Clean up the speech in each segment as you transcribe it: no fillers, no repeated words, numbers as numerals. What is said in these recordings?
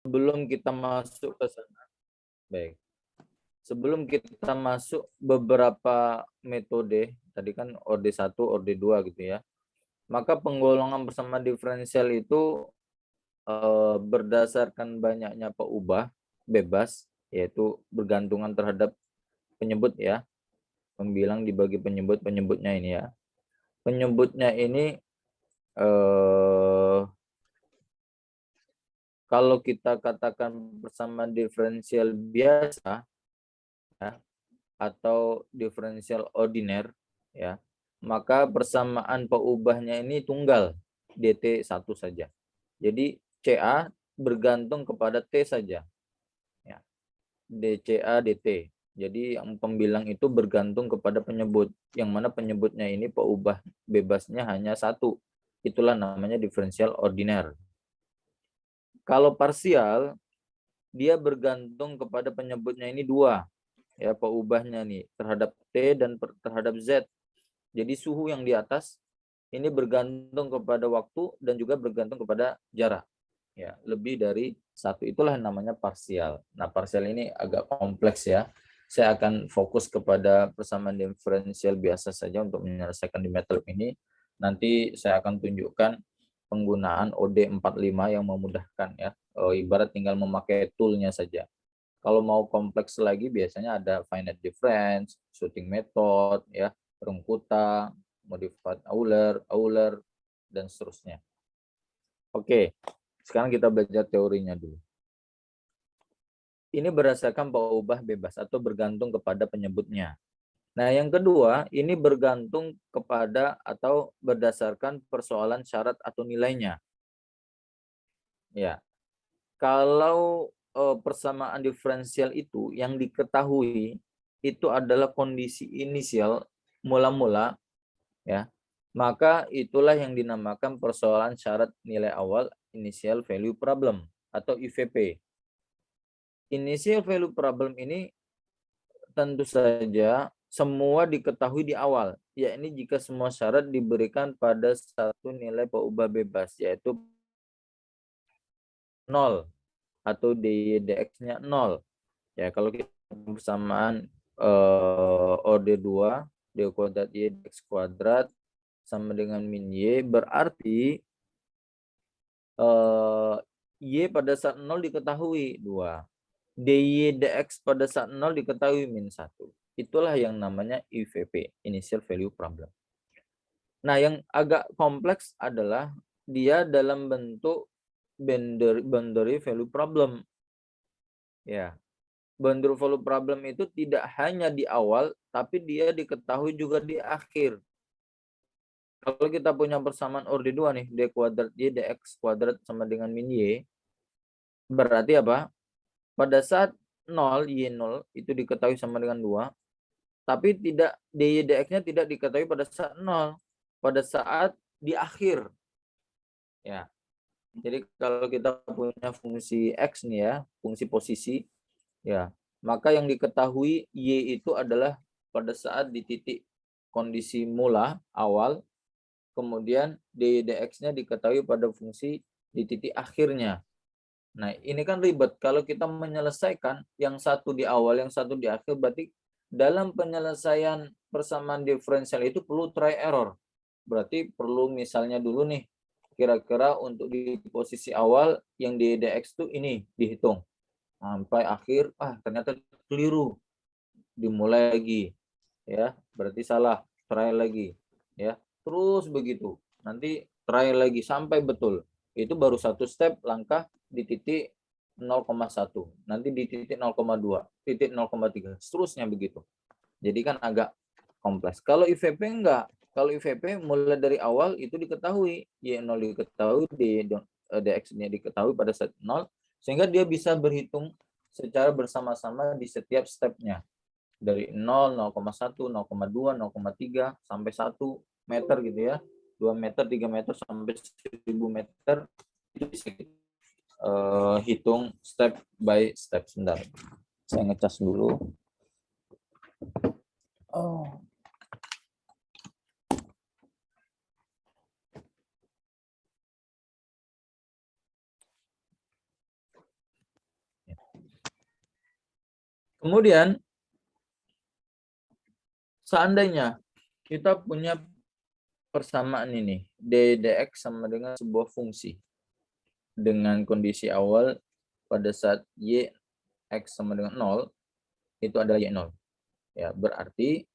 Sebelum kita masuk ke sana, baik. Sebelum kita masuk beberapa metode, tadi kan orde 1, orde 2 gitu ya. Maka penggolongan bersama diferensial itu berdasarkan banyaknya peubah bebas, yaitu bergantungan terhadap penyebut ya. Pembilang dibagi penyebutnya ini ya. Penyebutnya ini kalau kita katakan bersama diferensial biasa ya, atau diferensial ordiner ya, maka persamaan peubahnya ini tunggal, dt 1 saja. Jadi CA bergantung kepada T saja ya. DCA dt. Jadi yang pembilang itu bergantung kepada penyebut, yang mana penyebutnya ini peubah bebasnya hanya satu. Itulah namanya diferensial ordiner. Kalau parsial, dia bergantung kepada penyebutnya ini dua, ya peubahnya nih terhadap T dan terhadap Z. Jadi suhu yang di atas ini bergantung kepada waktu dan juga bergantung kepada jarak. Ya, lebih dari satu, itulah namanya parsial. Nah, parsial ini agak kompleks ya. Saya akan fokus kepada persamaan diferensial biasa saja untuk menyelesaikan di MATLAB ini. Nanti saya akan tunjukkan penggunaan OD45 yang memudahkan ya. Ibarat tinggal memakai toolnya saja. Kalau mau kompleks lagi biasanya ada finite difference, shooting method, ya, Runkuta, modified Euler, dan seterusnya. Oke, sekarang kita belajar teorinya dulu. Ini berdasarkan peubah bebas atau bergantung kepada penyebutnya. Nah, yang kedua, ini bergantung kepada atau berdasarkan persoalan syarat atau nilainya. Ya, kalau persamaan diferensial itu yang diketahui itu adalah kondisi inisial mula-mula ya, maka itulah yang dinamakan persoalan syarat nilai awal initial value problem atau IVP. Initial value problem ini tentu saja semua diketahui di awal, yakni jika semua syarat diberikan pada satu nilai peubah bebas yaitu 0 atau dx-nya 0. Ya, kalau kita persamaan OD2 d kuadrat y dx kuadrat sama dengan min y, berarti y pada saat 0 diketahui 2. dy dx pada saat 0 diketahui min 1. Itulah yang namanya IVP, initial value problem. Nah, yang agak kompleks adalah dia dalam bentuk boundary value problem. Ya, boundary value problem itu tidak hanya di awal, tapi dia diketahui juga di akhir. Kalau kita punya persamaan orde 2 nih, d kuadrat y dx kuadrat sama dengan min y, berarti apa? Pada saat 0, y0 itu diketahui sama dengan 2, tapi tidak dy dx-nya tidak diketahui pada saat 0, pada saat di akhir. Ya. Jadi kalau kita punya fungsi x nih ya, fungsi posisi, ya, maka yang diketahui y itu adalah pada saat di titik kondisi mula awal, kemudian dy dx-nya diketahui pada fungsi di titik akhirnya. Nah, ini kan ribet. Kalau kita menyelesaikan yang satu di awal, yang satu di akhir, berarti dalam penyelesaian persamaan diferensial itu perlu try error. Berarti perlu misalnya dulu nih, kira-kira untuk di posisi awal yang di dx itu ini dihitung. Sampai akhir, ternyata keliru. Dimulai lagi. Ya, berarti salah. Try lagi. Ya, terus begitu. Nanti try lagi sampai betul. Itu baru satu step langkah di titik 0,1. Nanti di titik 0,2, titik 0,3, seterusnya begitu. Jadi kan agak kompleks. Kalau IVP enggak. Kalau IVP mulai dari awal itu diketahui, Y0 diketahui, DX-nya diketahui pada saat 0, sehingga dia bisa berhitung secara bersama-sama di setiap stepnya. Dari 0, 0,1, 0,2, 0,3, sampai 1 meter gitu ya. 2 meter, 3 meter, sampai 1000 meter. Itu bisa kita hitung step by step. Sebentar. Saya ngecas dulu. Oh. Kemudian seandainya kita punya persamaan ini, dx sama dengan sebuah fungsi dengan kondisi awal pada saat y x sama dengan 0 itu adalah y0. Ya, berarti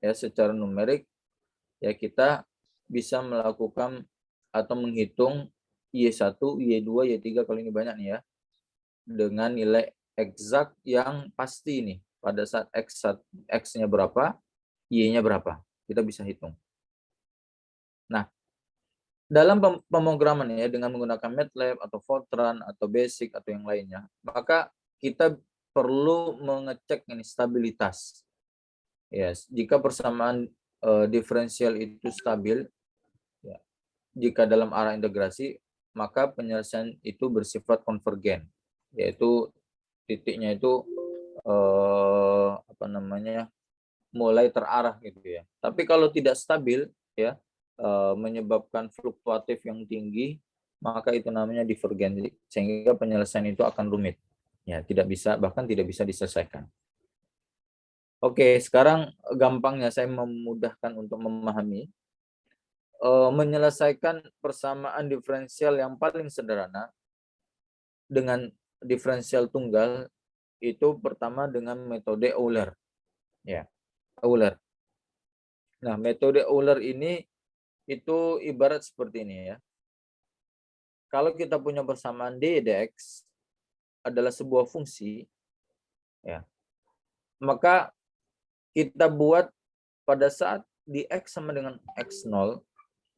ya secara numerik ya kita bisa melakukan atau menghitung y1, y2, y3 kalau ini banyak nih ya dengan nilai eksak yang pasti nih pada saat x-nya berapa, y-nya berapa. Kita bisa hitung. Nah, dalam pemrograman ya dengan menggunakan MATLAB atau Fortran atau Basic atau yang lainnya, maka kita perlu mengecek ini stabilitas. Ya, jika persamaan diferensial itu stabil, ya, jika dalam arah integrasi, maka penyelesaian itu bersifat konvergen, yaitu titiknya itu mulai terarah gitu ya. Tapi kalau tidak stabil ya menyebabkan fluktuatif yang tinggi, maka itu namanya divergensi sehingga penyelesaian itu akan rumit. Ya, tidak bisa bahkan tidak bisa diselesaikan. Oke, sekarang gampangnya saya memudahkan untuk memahami menyelesaikan persamaan diferensial yang paling sederhana dengan diferensial tunggal itu pertama dengan metode Euler. Ya, Euler. Nah, metode Euler ini itu ibarat seperti ini ya. Kalau kita punya persamaan d dx adalah sebuah fungsi, ya, maka kita buat pada saat di x sama dengan x0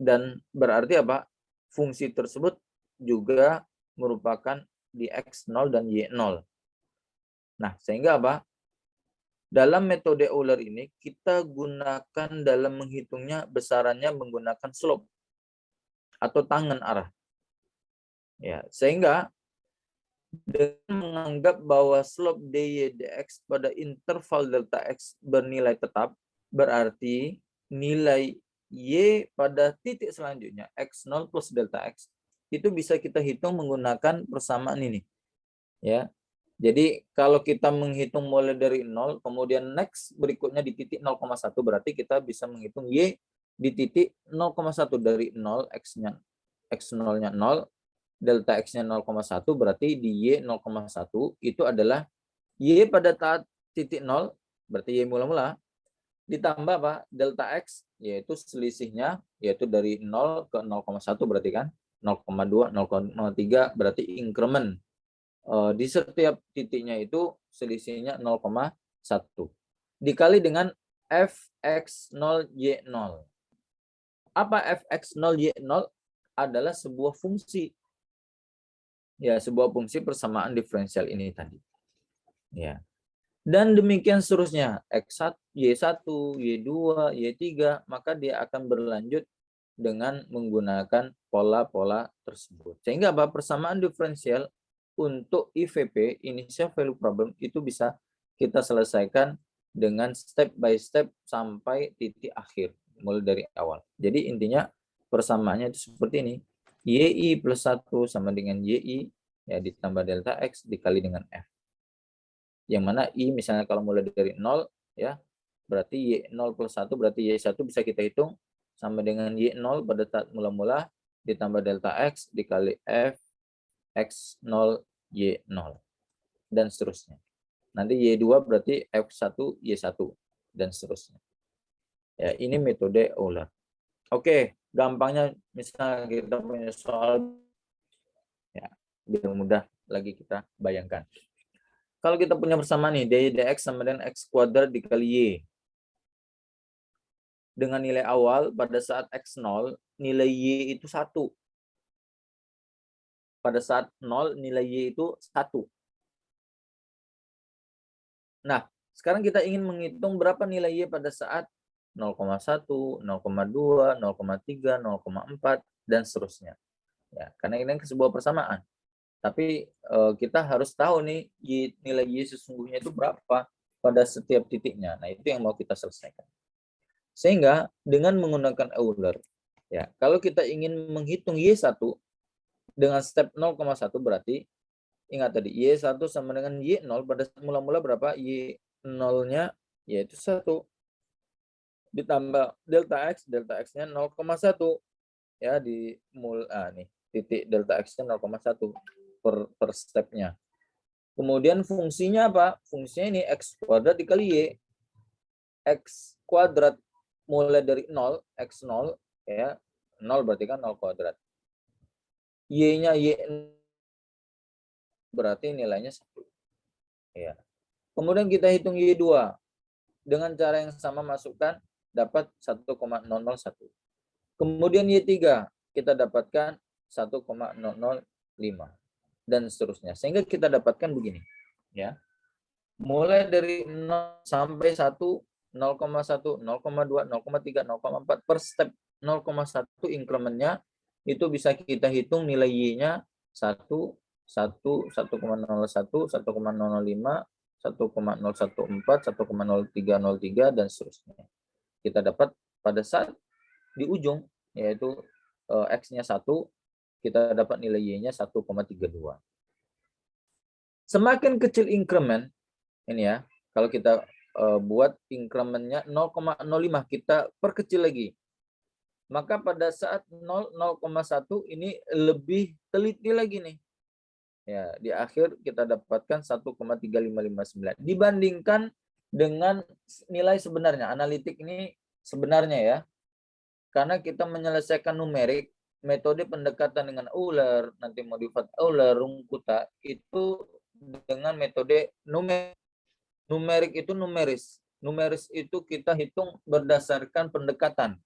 dan berarti apa? Fungsi tersebut juga merupakan di x0 dan y0. Nah, sehingga apa? Dalam metode Euler ini kita gunakan dalam menghitungnya besarannya menggunakan slope atau tangen arah. Ya, sehingga dengan menganggap bahwa slope dy dx pada interval delta x bernilai tetap, berarti nilai y pada titik selanjutnya x0 plus delta x itu bisa kita hitung menggunakan persamaan ini. Ya. Jadi kalau kita menghitung mulai dari 0, kemudian next berikutnya di titik 0,1 berarti kita bisa menghitung y di titik 0,1 dari 0 x-nya x0-nya 0 delta x-nya 0,1 berarti di y 0,1 itu adalah y pada saat titik 0 berarti y mula-mula ditambah apa? Delta x yaitu selisihnya yaitu dari 0 ke 0,1 berarti kan 0,2 0,3 berarti increment di setiap titiknya itu selisihnya 0,1 dikali dengan fx0y0. Apa fx0y0? Adalah sebuah fungsi. Ya, sebuah fungsi persamaan diferensial ini tadi. Ya. Dan demikian seterusnya, x1, y1, y2, y3, maka dia akan berlanjut dengan menggunakan pola-pola tersebut. Sehingga apa? Persamaan diferensial untuk IVP, initial value problem, itu bisa kita selesaikan dengan step by step sampai titik akhir, mulai dari awal. Jadi intinya persamaannya itu seperti ini. YI plus 1 sama dengan YI, ya ditambah delta X dikali dengan F. Yang mana I misalnya kalau mulai dari 0, ya berarti Y0 plus 1 berarti Y1 bisa kita hitung sama dengan Y0 pada saat mula-mula ditambah delta X dikali F X0 Y0 dan seterusnya. Nanti Y2 berarti F1 Y1 dan seterusnya. Ya, ini metode Euler. Oke, gampangnya misalnya kita punya soal ya, biar mudah lagi kita bayangkan. Kalau kita punya persamaan nih, dy dx sama dengan x kuadrat dikali y. Dengan nilai awal pada saat x0, nilai y itu 1. Pada saat 0, nilai y itu 1. Nah, sekarang kita ingin menghitung berapa nilai y pada saat 0,1, 0,2, 0,3, 0,4, dan seterusnya. Ya, karena ini sebuah persamaan. Tapi kita harus tahu nih nilai y sesungguhnya itu berapa pada setiap titiknya. Nah, itu yang mau kita selesaikan. Sehingga dengan menggunakan Euler, ya, kalau kita ingin menghitung y1 dengan step 0,1 berarti ingat tadi Y1 sama dengan Y0 pada saat mula-mula berapa? Y0-nya yaitu 1 ditambah delta X-nya 0,1 ya di nih titik delta X-nya 0,1 per stepnya. Kemudian fungsinya apa? Fungsinya ini X kuadrat dikali Y. X kuadrat mulai dari 0, X0 ya. 0 berarti kan 0 kuadrat. Y-nya Y berarti nilainya 1. Ya. Kemudian kita hitung Y2. Dengan cara yang sama masukkan dapat 1,001. Kemudian Y3 kita dapatkan 1,005 dan seterusnya. Sehingga kita dapatkan begini, ya. Mulai dari 0 sampai 1, 0,1, 0,2, 0,3, 0,4 per step 0,1 incrementnya itu bisa kita hitung nilai Y-nya 1, 1, 1,01, 1,005, 1,014, 1,0303 dan seterusnya. Kita dapat pada saat di ujung yaitu X-nya 1, kita dapat nilai Y-nya 1,32. Semakin kecil increment ini ya, kalau kita buat incrementnya 0,05 kita perkecil lagi. Maka pada saat 0,1 ini lebih teliti lagi nih. Ya, di akhir kita dapatkan 1,3559 dibandingkan dengan nilai sebenarnya. Analitik ini sebenarnya ya. Karena kita menyelesaikan numerik, metode pendekatan dengan Euler, nanti modified Euler, Runkuta itu dengan metode numerik. Numerik itu numeris. Numeris itu kita hitung berdasarkan pendekatan.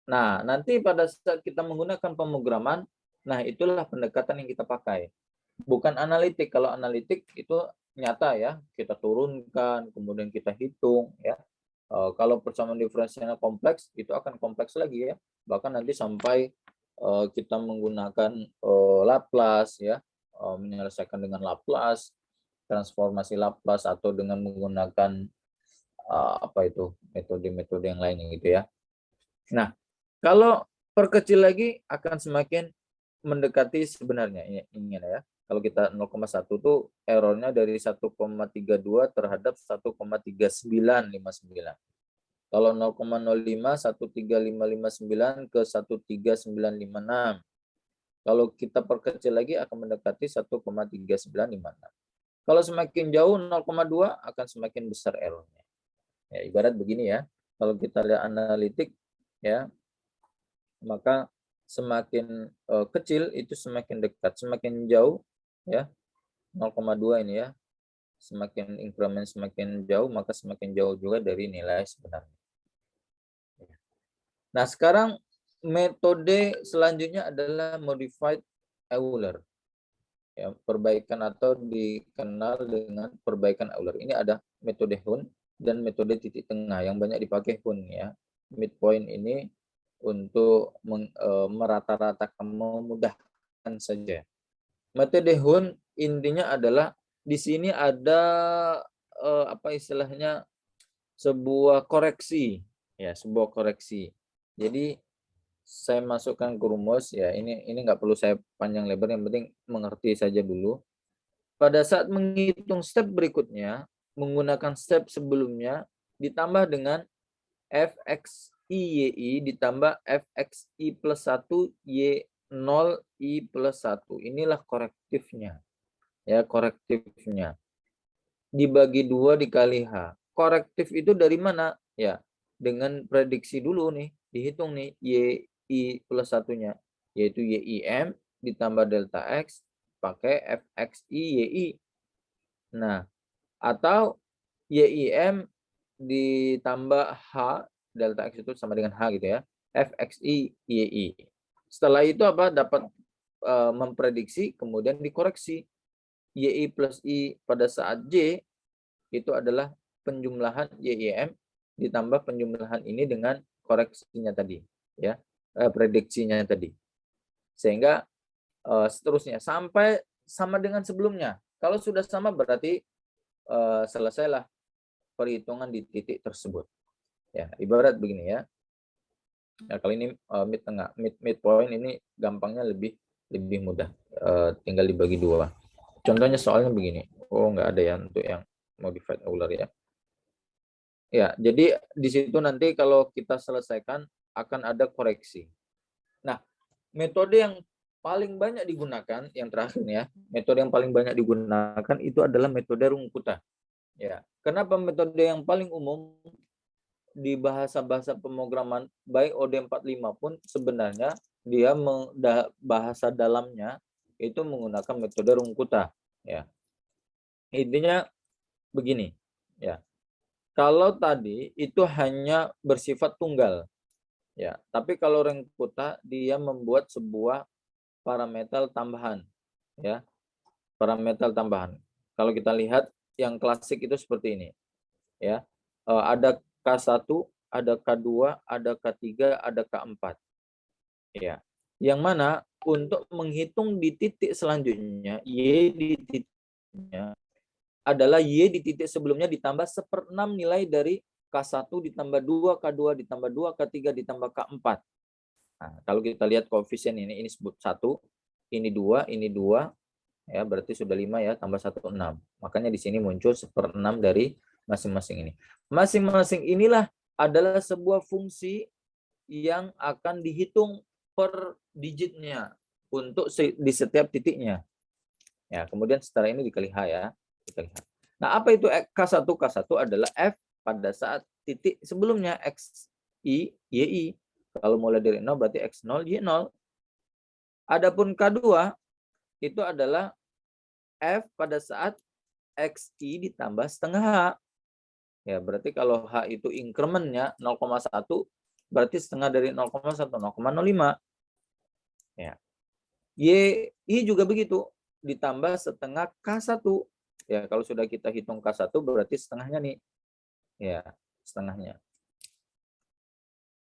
Nah, nanti pada saat kita menggunakan pemrograman, nah itulah pendekatan yang kita pakai. Bukan analitik. Kalau analitik itu nyata ya, kita turunkan, kemudian kita hitung ya. Kalau persamaan diferensialnya kompleks, itu akan kompleks lagi ya. Bahkan nanti sampai kita menggunakan Laplace ya, menyelesaikan dengan Laplace, transformasi Laplace atau dengan menggunakan apa itu metode-metode yang lain gitu ya. Nah, kalau perkecil lagi akan semakin mendekati sebenarnya ini ya. Kalau kita 0,1 tuh errornya dari 1,32 terhadap 1,3959. Kalau 0,05 13559 ke 13956. Kalau kita perkecil lagi akan mendekati 1,3956. Kalau semakin jauh 0,2 akan semakin besar errornya. Ya, ibarat begini ya. Kalau kita lihat analitik ya, maka semakin kecil itu semakin dekat, semakin jauh ya 0,2 ini ya. Semakin increment semakin jauh maka semakin jauh juga dari nilai sebenarnya. Nah, sekarang metode selanjutnya adalah modified Euler. Ya, perbaikan atau dikenal dengan perbaikan Euler. Ini ada metode Hun dan metode titik tengah yang banyak dipakai Hun ya. Midpoint ini untuk merata-ratakan, memudahkan saja. Metode Hun intinya adalah di sini ada apa istilahnya sebuah koreksi ya, sebuah koreksi. Jadi saya masukkan ke rumus ya, ini nggak perlu saya panjang lebar, yang penting mengerti saja dulu. Pada saat menghitung step berikutnya menggunakan step sebelumnya ditambah dengan fxi ditambah fxi plus 1 y0 i plus 1. Inilah korektifnya. Ya, korektifnya. Dibagi 2 dikali H. Korektif itu dari mana? Ya, dengan prediksi dulu nih, dihitung nih y plus 1-nya, yaitu YIM ditambah delta X pakai fxi YI. Nah, atau YIM ditambah H, delta X itu sama dengan H gitu ya, fxi YI. Setelah itu apa? Dapat memprediksi, kemudian dikoreksi. YI plus I pada saat J itu adalah penjumlahan YIM ditambah penjumlahan ini dengan koreksinya tadi, ya, prediksinya tadi. Sehingga seterusnya sampai sama dengan sebelumnya. Kalau sudah sama berarti selesailah perhitungan di titik tersebut. Ya, ibarat begini ya. Ya, kali ini mid tengah, midpoint ini gampangnya lebih mudah. Tinggal dibagi 2. Contohnya soalnya begini. Oh, nggak ada ya untuk yang modified Euler ya. Ya, jadi di situ nanti kalau kita selesaikan akan ada koreksi. Nah, metode yang paling banyak digunakan, yang terakhir ya, metode yang paling banyak digunakan itu adalah metode Rungkuta. Ya, kenapa metode yang paling umum di bahasa-bahasa pemrograman baik OD45 pun sebenarnya dia bahasa dalamnya itu menggunakan metode Rungkuta. Ya, intinya begini. Ya, kalau tadi itu hanya bersifat tunggal. Ya, tapi kalau Rungkuta dia membuat sebuah parameter tambahan. Ya, parameter tambahan. Kalau kita lihat yang klasik itu seperti ini. Ya, ada K1, ada K2, ada K3, ada K4. Ya. Yang mana untuk menghitung di titik selanjutnya, Y di titiknya adalah Y di titik sebelumnya ditambah 1/6 nilai dari K1 ditambah 2, K2 ditambah 2, K3 ditambah K4. Nah, kalau kita lihat koefisien ini sebut 1, ini 2, ya berarti sudah 5 ya, tambah 1, 6. Makanya di sini muncul 1/6 dari masing-masing ini. Masing-masing inilah adalah sebuah fungsi yang akan dihitung per digitnya untuk di setiap titiknya. Ya, kemudian setelah ini dikali H ya. Dikali H. Nah, apa itu K1? K1 adalah F pada saat titik sebelumnya XI, YI. Kalau mulai dari 0 berarti X0, Y0. Adapun K2 itu adalah F pada saat XI ditambah setengah H. Ya, berarti kalau H itu incrementnya 0,1, berarti setengah dari 0,1, 0,05. Ya. YI juga begitu, ditambah setengah K1. Ya, kalau sudah kita hitung K1 berarti setengahnya nih. Ya, setengahnya.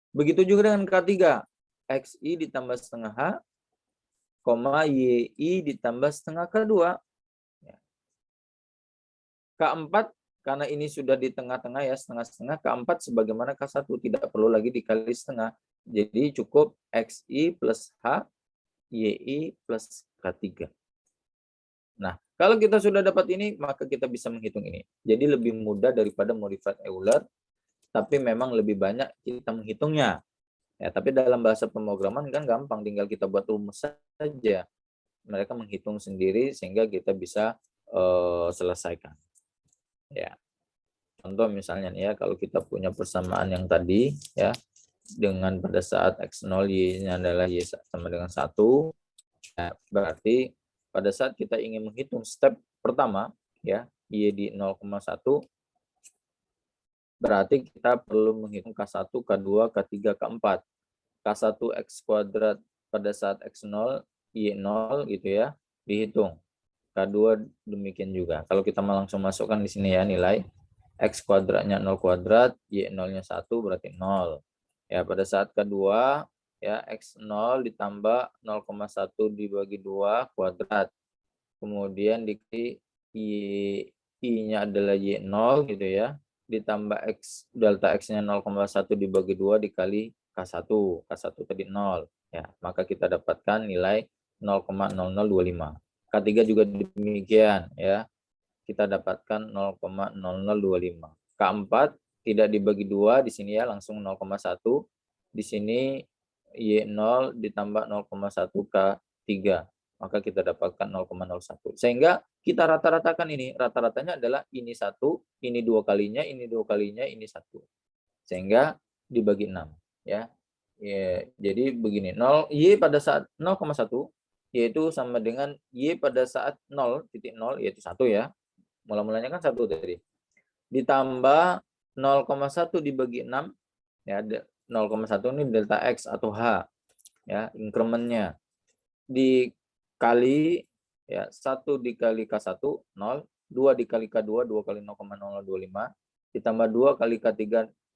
Begitu juga dengan K3. XI ditambah setengah H, YI ditambah setengah K2. Ya. K4 karena ini sudah di tengah-tengah ya, setengah-setengah, K4 sebagaimana K1 tidak perlu lagi dikali setengah. Jadi cukup XI plus H, YI plus K3. Nah, kalau kita sudah dapat ini, maka kita bisa menghitung ini. Jadi lebih mudah daripada modified Euler, tapi memang lebih banyak kita menghitungnya. Ya, tapi dalam bahasa pemrograman kan gampang, tinggal kita buat rumus saja. Mereka menghitung sendiri sehingga kita bisa selesaikan. Ya. Contoh misalnya nih ya, kalau kita punya persamaan yang tadi ya, dengan pada saat X0 Y-nya adalah Y sama dengan 1, ya, berarti pada saat kita ingin menghitung step pertama ya, Y di 0,1, berarti kita perlu menghitung K1, K2, K3, K4. K1 X kuadrat pada saat X0, Y0 gitu ya, dihitung. K2 demikian juga. Kalau kita langsung masukkan di sini ya nilai X kuadratnya 0 kuadrat, Y0-nya 1 berarti 0. Ya, pada saat kedua ya X0 ditambah 0,1 dibagi 2 kuadrat. Kemudian dikali I-nya adalah Y0 gitu ya. Ditambah X delta X-nya 0,1 dibagi 2 dikali K1. K1 tadi 0. Ya, maka kita dapatkan nilai 0,0025. K3 juga demikian ya. Kita dapatkan 0,0025. K4 tidak dibagi 2 di sini ya, langsung 0,1. Di sini Y0 ditambah 0,1 K3. Maka kita dapatkan 0,01. Sehingga kita rata-ratakan ini. Rata-ratanya adalah ini 1, ini 2 kalinya, ini 2 kalinya, ini 1. Sehingga dibagi 6 ya. Ya, jadi begini, 0 Y pada saat 0,1 yaitu sama dengan Y pada saat 0,0 yaitu 1 ya. Mula-mulanya kan 1 tadi. Ditambah 0,1 dibagi 6 ya, 0,1 ini delta X atau H ya, incrementnya. Dikali ya 1 dikali K1 0, 2 dikali K2 2 kali 0,0025 ditambah 2 kali K3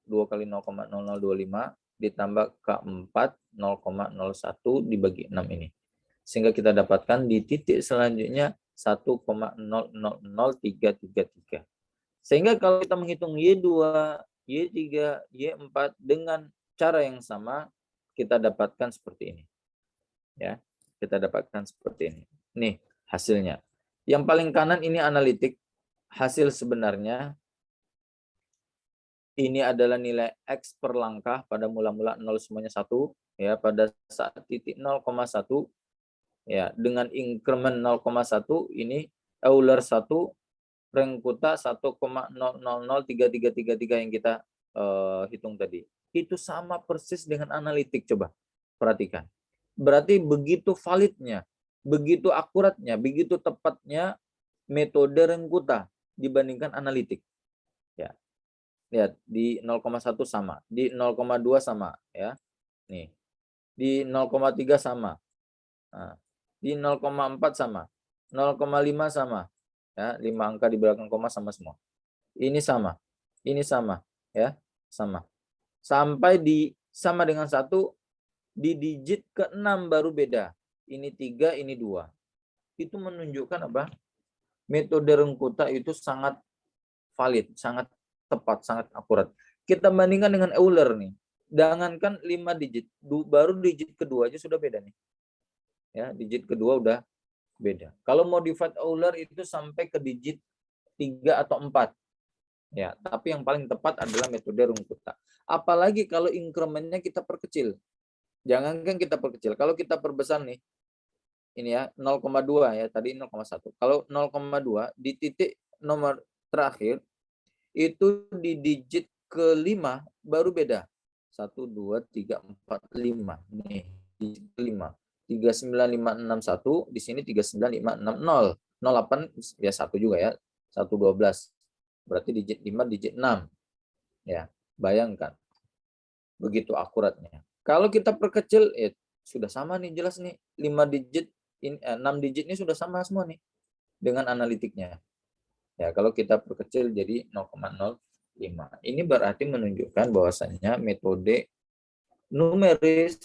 2 kali 0,0025 ditambah K4 0,01 dibagi 6 ini. Sehingga kita dapatkan di titik selanjutnya 1,000333. Sehingga kalau kita menghitung Y2, Y3, Y4 dengan cara yang sama, kita dapatkan seperti ini. Ya, kita dapatkan seperti ini. Nih hasilnya. Yang paling kanan ini analitik. Hasil sebenarnya ini adalah nilai X per langkah pada mula-mula 0 semuanya 1. Ya, pada saat titik 0,1 ya, dengan increment 0,1 ini Euler 1, Rengkuta 1,0003333 yang kita hitung tadi. Itu sama persis dengan analitik, coba perhatikan. Berarti begitu validnya, begitu akuratnya, begitu tepatnya metode Rengkuta dibandingkan analitik. Ya. Lihat di 0,1 sama, di 0,2 sama ya. Nih. Di 0,3 sama. Nah, di 0,4 sama. 0,5 sama. Ya, 5 angka di belakang koma sama semua. Ini sama. Ini sama, ya. Sama. Sampai di sama dengan 1 di digit ke-6 baru beda. Ini 3, ini 2. Itu menunjukkan apa? Metode Rengkuta itu sangat valid, sangat tepat, sangat akurat. Kita bandingkan dengan Euler nih. Jangankan 5 digit, baru digit kedua aja sudah beda nih. Ya, digit kedua udah beda. Kalau modified Euler itu sampai ke digit 3 atau 4. Ya, tapi yang paling tepat adalah metode Rungkuta. Apalagi kalau incrementnya kita perkecil. Jangankan kita perkecil, kalau kita perbesar nih, ini ya 0,2 ya, tadi 0,1. Kalau 0,2 di titik nomor terakhir itu di digit ke-5 baru beda. 1, 2, 3, 4, 5. Nih, digit ke-5. 39561, di sini 39560. 08 ya 1 juga ya. 112. Berarti digit 5, digit 6. Ya, bayangkan. Begitu akuratnya. Kalau kita perkecil, sudah sama nih, jelas nih. 5 digit, 6 digit ini sudah sama semua nih. Dengan analitiknya. Ya, kalau kita perkecil jadi 0,05. Ini berarti menunjukkan bahwasannya metode numeris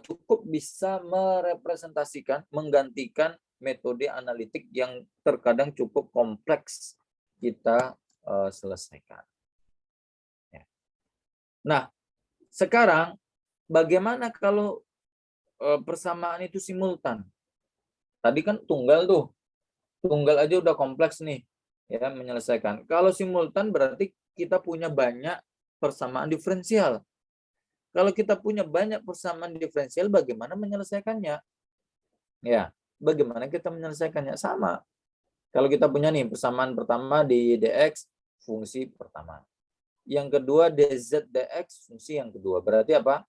cukup bisa merepresentasikan, menggantikan metode analitik yang terkadang cukup kompleks kita selesaikan. Ya. Nah, sekarang bagaimana kalau persamaan itu simultan? Tadi kan tunggal tuh. Tunggal aja udah kompleks nih ya menyelesaikan. Kalau simultan berarti kita punya banyak persamaan diferensial. Kalau kita punya banyak persamaan diferensial, bagaimana menyelesaikannya? Ya, bagaimana kita menyelesaikannya? Sama. Kalau kita punya nih persamaan pertama di dx fungsi pertama. Yang kedua dz dx fungsi yang kedua. Berarti apa?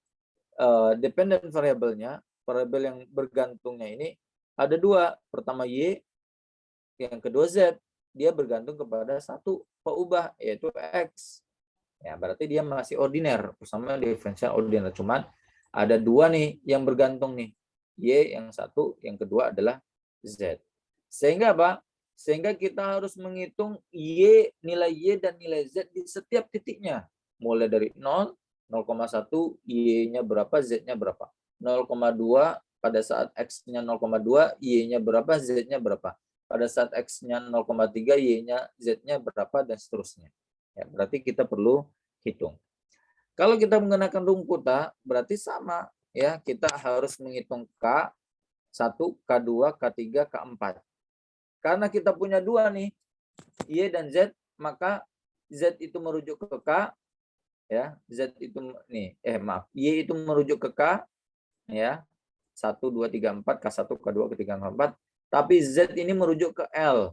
Dependent variabelnya, variabel yang bergantungnya ini ada dua. Pertama y, yang kedua z. Dia bergantung kepada satu peubah yaitu x. Ya, berarti dia masih ordiner, persamaan diferensial ordiner. Cuman ada dua nih yang bergantung nih. Y yang satu, yang kedua adalah Z. Sehingga apa? Sehingga kita harus menghitung Y, nilai Y dan nilai Z di setiap titiknya. Mulai dari 0, 0,1, Y-nya berapa, Z-nya berapa. 0,2 pada saat X-nya 0,2, Y-nya berapa, Z-nya berapa. Pada saat X-nya 0,3, Y-nya, Z-nya berapa, dan seterusnya. Ya, berarti kita perlu hitung. Kalau kita menggunakan Rungkuta, berarti sama. Ya, kita harus menghitung K1, K2, K3, K4. Karena kita punya dua nih, Y dan Z, maka Z itu merujuk ke K, ya, Z itu nih, Y itu merujuk ke K, ya, 1, 2, 3, 4, K1, K2, K3, K4. Tapi Z ini merujuk ke L.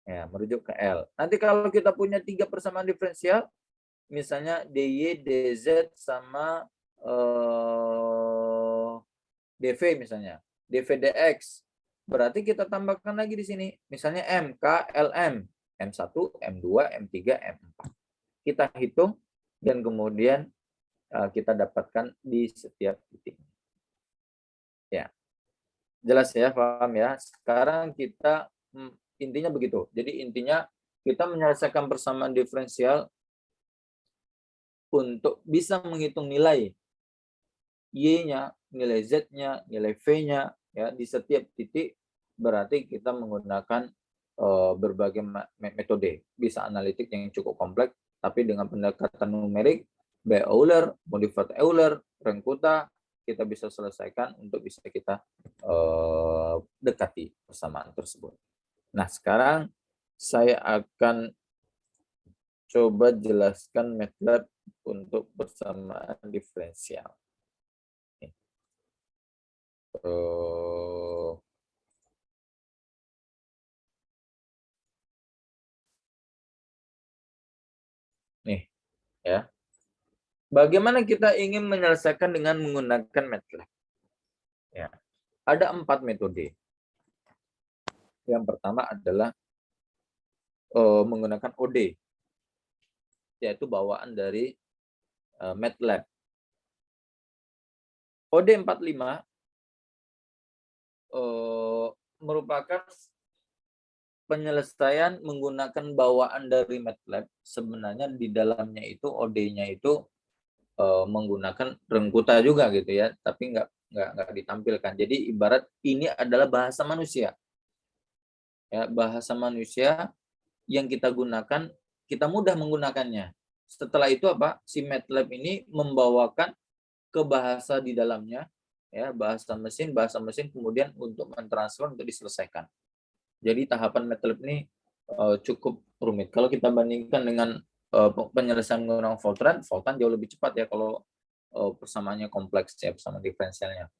Ya, merujuk ke L. Nanti kalau kita punya 3 persamaan diferensial, misalnya DY, DZ sama DV misalnya, DV DX. Berarti kita tambahkan lagi di sini, misalnya M, K, LM, M1, M2, M3, M4. Kita hitung dan kemudian kita dapatkan di setiap titik. Ya. Jelas ya, paham ya. Sekarang kita intinya begitu. Jadi intinya kita menyelesaikan persamaan diferensial untuk bisa menghitung nilai Y-nya, nilai Z-nya, nilai V-nya ya di setiap titik, berarti kita menggunakan berbagai metode. Bisa analitik yang cukup kompleks, tapi dengan pendekatan numerik, Euler, modified Euler, Rengkuta, kita bisa selesaikan untuk bisa kita dekati persamaan tersebut. Nah, sekarang saya akan coba jelaskan MATLAB untuk persamaan diferensial. Nih, ya. Bagaimana kita ingin menyelesaikan dengan menggunakan MATLAB? Ya, ada 4 metode. Yang pertama adalah menggunakan OD, yaitu bawaan dari MATLAB. OD 45 merupakan penyelesaian menggunakan bawaan dari MATLAB. Sebenarnya di dalamnya itu OD-nya itu menggunakan rengkuta juga gitu ya, tapi nggak ditampilkan. Jadi ibarat ini adalah bahasa manusia, ya, bahasa manusia yang kita gunakan, kita mudah menggunakannya. Setelah itu apa? Si MATLAB ini membawakan ke bahasa di dalamnya, ya, bahasa mesin kemudian untuk mentransfer untuk diselesaikan. Jadi tahapan MATLAB ini cukup rumit. Kalau kita bandingkan dengan penyelesaian menggunakan Fortran jauh lebih cepat ya kalau persamaannya kompleks ya, persamaan diferensialnya.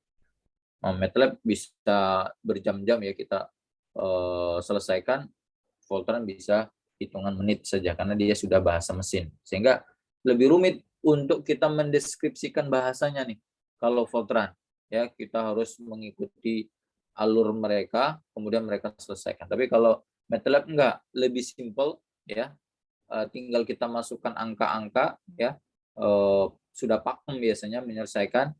MATLAB bisa berjam-jam ya kita selesaikan, Fortran bisa hitungan menit saja karena dia sudah bahasa mesin. Sehingga lebih rumit untuk kita mendeskripsikan bahasanya nih. Kalau Fortran ya kita harus mengikuti alur mereka, kemudian mereka selesaikan. Tapi kalau MATLAB enggak, lebih simple ya. Tinggal kita masukkan angka-angka ya. Sudah pakem biasanya menyelesaikan.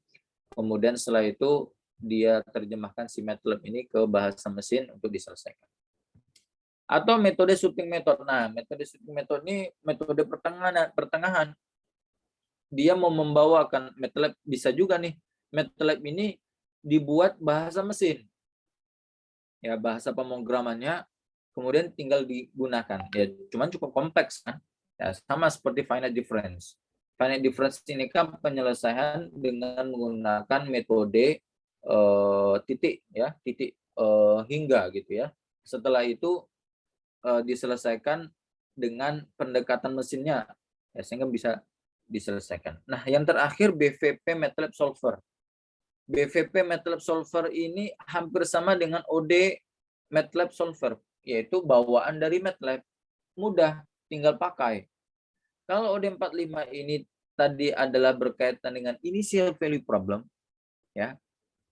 Kemudian setelah itu dia terjemahkan si MATLAB ini ke bahasa mesin untuk diselesaikan. Atau metode shooting method. Nah, metode shooting method ini metode pertengahan. Dia mau membawakan MATLAB, bisa juga nih MATLAB ini dibuat bahasa mesin. Ya, bahasa pemrogramannya kemudian tinggal digunakan. Ya, cuman cukup kompleks kan. Ya, sama seperti finite difference. Finite difference ini kan penyelesaian dengan menggunakan metode titik ya, titik hingga gitu ya. Setelah itu diselesaikan dengan pendekatan mesinnya ya, sehingga bisa diselesaikan. Nah, yang terakhir BVP MATLAB Solver. BVP MATLAB Solver ini hampir sama dengan OD MATLAB Solver, yaitu bawaan dari MATLAB. Mudah, tinggal pakai. Kalau OD45 ini tadi adalah berkaitan dengan initial value problem, ya.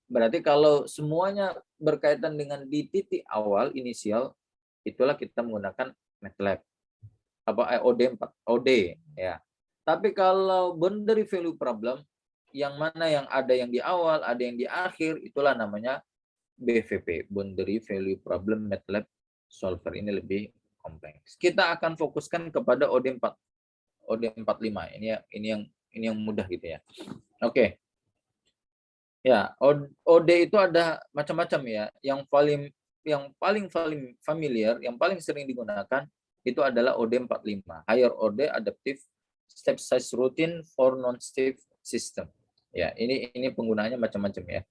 Berarti kalau semuanya berkaitan dengan di titik awal inisial, itulah kita menggunakan MATLAB. OD ya. Tapi kalau boundary value problem, yang mana yang ada yang di awal, ada yang di akhir, itulah namanya BVP, boundary value problem MATLAB solver. Ini lebih kompleks. Kita akan fokuskan kepada OD45. Ini yang mudah gitu ya. Oke. Ya, OD itu ada macam-macam ya. Yang paling familiar, yang paling sering digunakan itu adalah OD45, Higher Order Adaptive Step Size Routine for Non-State System. Ya, ini penggunaannya macam-macam ya.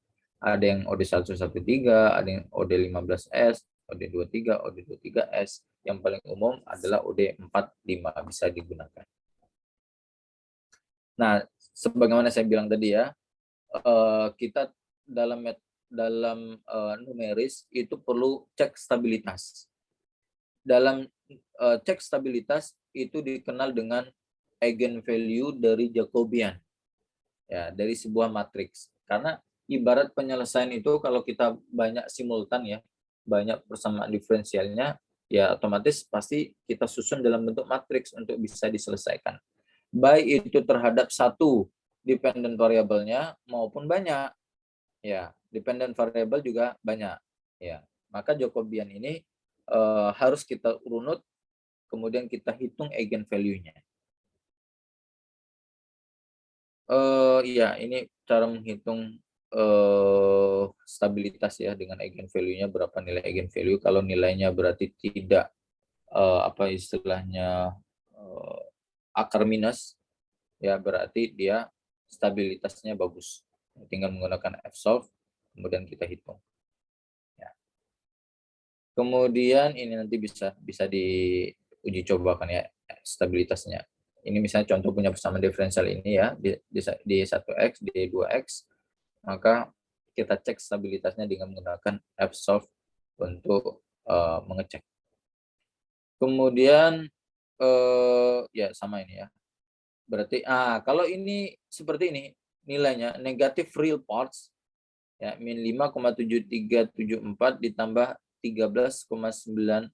Ada yang OD113, ada yang OD15S, OD23, OD23S. Yang paling umum adalah OD45 bisa digunakan. Nah, sebagaimana saya bilang tadi ya, kita dalam numeris itu perlu cek stabilitas. Dalam cek stabilitas itu dikenal dengan eigenvalue dari Jacobian, ya, dari sebuah matriks. Karena ibarat penyelesaian itu kalau kita banyak simultan ya, banyak persamaan diferensialnya, ya otomatis pasti kita susun dalam bentuk matriks untuk bisa diselesaikan. Baik itu terhadap satu dependent variabelnya maupun banyak. Ya, dependent variable juga banyak. Ya, maka Jacobian ini harus kita runut, kemudian kita hitung eigenvalue-nya. Iya, ini cara menghitung stabilitas ya dengan eigenvalue-nya, berapa nilai eigenvalue. Kalau nilainya berarti tidak apa istilahnya akar minus, ya berarti dia stabilitasnya bagus. Tinggal menggunakan Fsolve, kemudian kita hitung. Ya. Kemudian ini nanti bisa diuji cobakan ya stabilitasnya. Ini misalnya contoh punya persamaan diferensial ini ya di 1x, di 2x, maka kita cek stabilitasnya dengan menggunakan Fsolve untuk mengecek. Kemudian ya sama ini ya. Berarti kalau ini seperti ini nilainya negatif real parts ya min 5,7374 ditambah 13,9186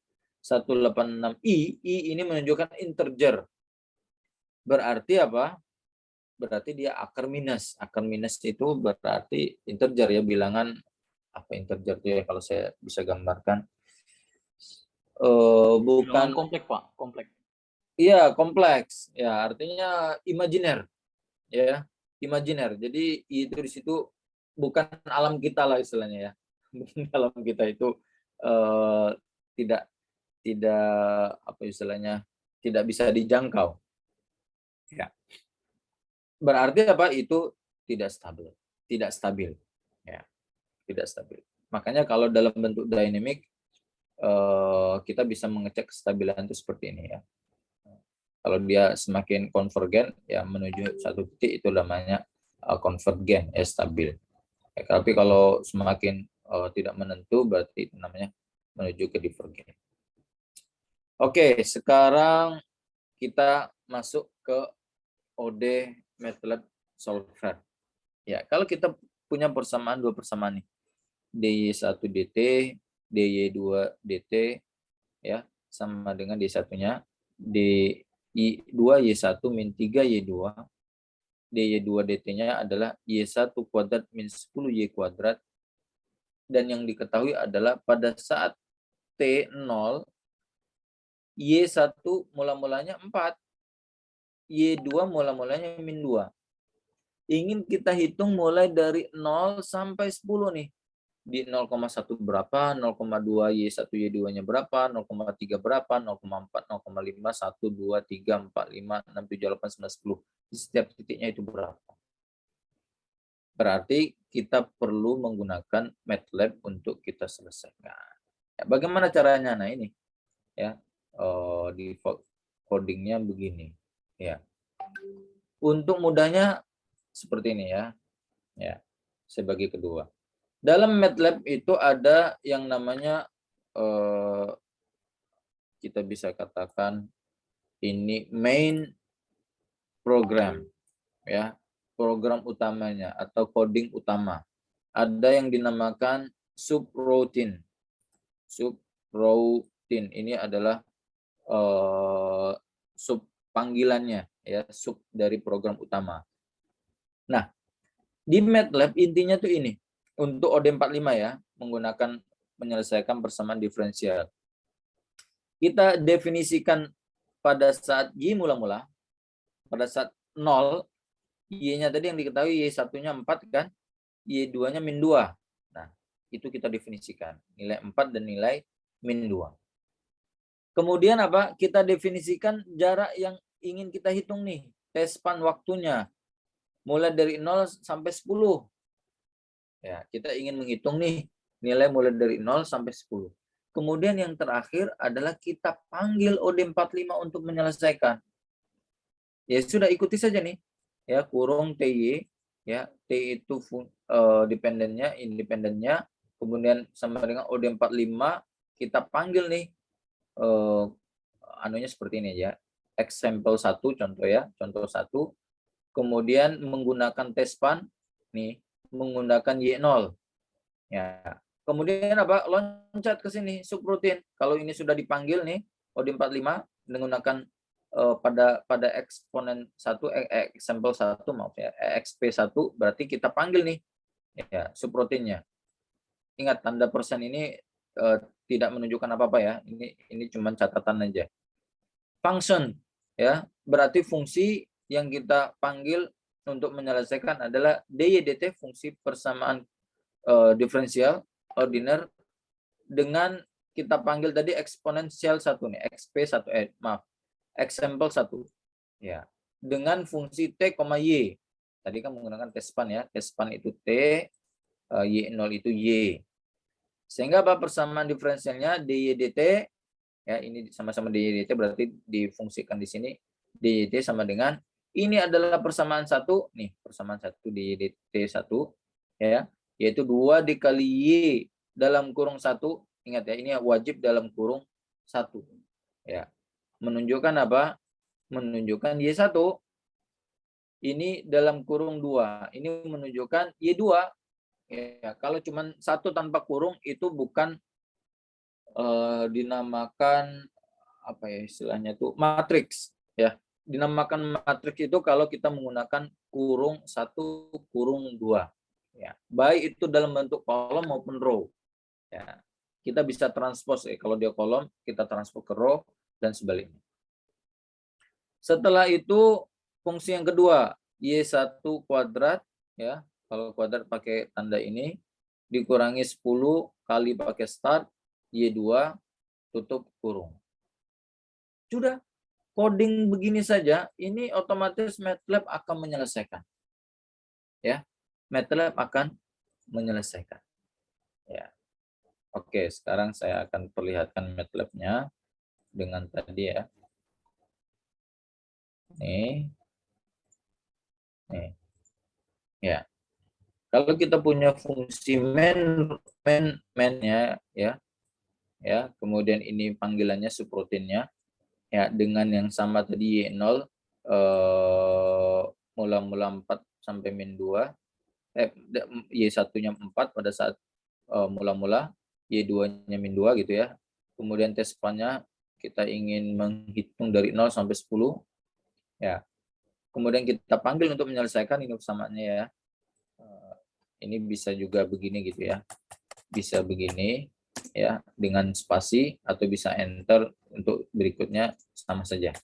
I ini menunjukkan integer. Berarti apa? Berarti dia akar minus. Akar minus itu berarti integer ya, bilangan apa integer itu ya kalau saya bisa gambarkan. Bukan kompleks Pak, kompleks. Iya, kompleks. Ya, artinya imajiner. Ya, imajiner. Jadi itu di situ bukan alam kita lah istilahnya ya. Alam kita itu tidak apa istilahnya, tidak bisa dijangkau. Ya. Berarti apa? Itu tidak stabil. Tidak stabil. Ya, tidak stabil. Makanya kalau dalam bentuk dynamic kita bisa mengecek kestabilan itu seperti ini ya. Kalau dia semakin konvergen ya menuju satu titik itu namanya konvergen ya stabil. Ya, tapi kalau semakin tidak menentu berarti itu namanya menuju ke divergen. Oke, sekarang kita masuk ke OD MATLAB Solver. Ya, kalau kita punya persamaan dua persamaan nih. DY1 DT, DY2 DT ya, sama dengan D1-nya DY2 Y1 min 3 Y2. DY2 DT-nya adalah Y1 kuadrat min 10 Y kuadrat. Dan yang diketahui adalah pada saat T0, Y1 mula-mulanya 4, Y2 mula-mulanya min 2. Ingin kita hitung mulai dari 0 sampai 10 nih. Di 0,1 berapa, 0,2 Y1 Y2-nya berapa, 0,3 berapa, 0,4, 0,5, 1, 2, 3, 4, 5, 6, 7, 8, 9, 10. Di setiap titiknya itu berapa. Berarti kita perlu menggunakan MATLAB untuk kita selesaikan. Ya, bagaimana caranya? Nah ini ya, di codingnya begini. Ya, untuk mudahnya seperti ini ya. Ya, sebagai kedua. Dalam MATLAB itu ada yang namanya kita bisa katakan ini main program ya, program utamanya atau coding utama. Ada yang dinamakan subroutine. Subroutine ini adalah sub panggilannya ya, sub dari program utama. Nah, di MATLAB intinya tuh ini. Untuk OD45 ya, menggunakan menyelesaikan persamaan diferensial. Kita definisikan pada saat Y mula-mula, pada saat 0, Y-nya tadi yang diketahui Y1-nya 4 kan, Y2-nya min 2. Nah, itu kita definisikan. Nilai 4 dan nilai min 2. Kemudian apa? Kita definisikan jarak yang ingin kita hitung nih. T-span waktunya. Mulai dari 0 sampai 10. Ya, kita ingin menghitung nih nilai mulai dari 0 sampai 10. Kemudian yang terakhir adalah kita panggil OD45 untuk menyelesaikan. Ya sudah ikuti saja nih. Ya, kurung TY ya, T itu dependennya, independennya, kemudian sama dengan OD45 kita panggil nih anunya seperti ini ya. Example 1 contoh ya, contoh 1. Kemudian menggunakan T-span nih, menggunakan Y0. Ya. Kemudian apa? Loncat ke sini subroutine. Kalau ini sudah dipanggil nih OD45 menggunakan pada eksponen 1 example 1 maaf ya, exp1 berarti kita panggil nih ya subroutine-nya. Ingat tanda persen ini tidak menunjukkan apa-apa ya. Ini cuma catatan aja. Function ya, berarti fungsi yang kita panggil untuk menyelesaikan adalah DY/DT, fungsi persamaan diferensial ordinal, dengan kita panggil tadi eksponensial 1 nih, XP1 example 1 ya, dengan fungsi T, Y. Tadi kan menggunakan T-span ya. T-span itu T, Y0 itu Y. Sehingga apa persamaan diferensialnya dy dt, ya ini sama-sama dy dt berarti difungsikan di sini dy dt sama dengan ini adalah persamaan satu nih, persamaan satu dy dt 1 ya, yaitu 2 dikali y dalam kurung 1. Ingat ya, ini wajib dalam kurung 1 ya. Menunjukkan apa? Menunjukkan y1 ini dalam kurung 2. Ini menunjukkan y2. Ya, kalau cuma satu tanpa kurung itu bukan dinamakan apa ya istilahnya tuh matriks ya. Dinamakan matriks itu kalau kita menggunakan kurung 1 kurung 2 ya. Baik itu dalam bentuk kolom maupun row ya. Kita bisa transpose kalau dia kolom kita transpose ke row dan sebaliknya. Setelah itu fungsi yang kedua y1 kuadrat ya. Kalau kuadrat pakai tanda ini dikurangi 10 kali pakai start Y2 tutup kurung. Sudah, coding begini saja, ini otomatis MATLAB akan menyelesaikan. Ya, MATLAB akan menyelesaikan. Ya. Oke, sekarang saya akan perlihatkan MATLAB-nya dengan tadi ya. Nih. Nih. Ya. Kalau kita punya fungsi main-nya ya, kemudian ini panggilannya subroutinnya ya dengan yang sama tadi Y0 mula-mula 4 sampai min 2 Y1-nya 4 pada saat mula-mula, Y2-nya min 2 gitu ya. Kemudian T-span-nya kita ingin menghitung dari 0 sampai 10 ya. Kemudian kita panggil untuk menyelesaikan ini persamaannya ya. Ini bisa juga begini gitu ya. Bisa begini ya dengan spasi atau bisa enter untuk berikutnya sama saja.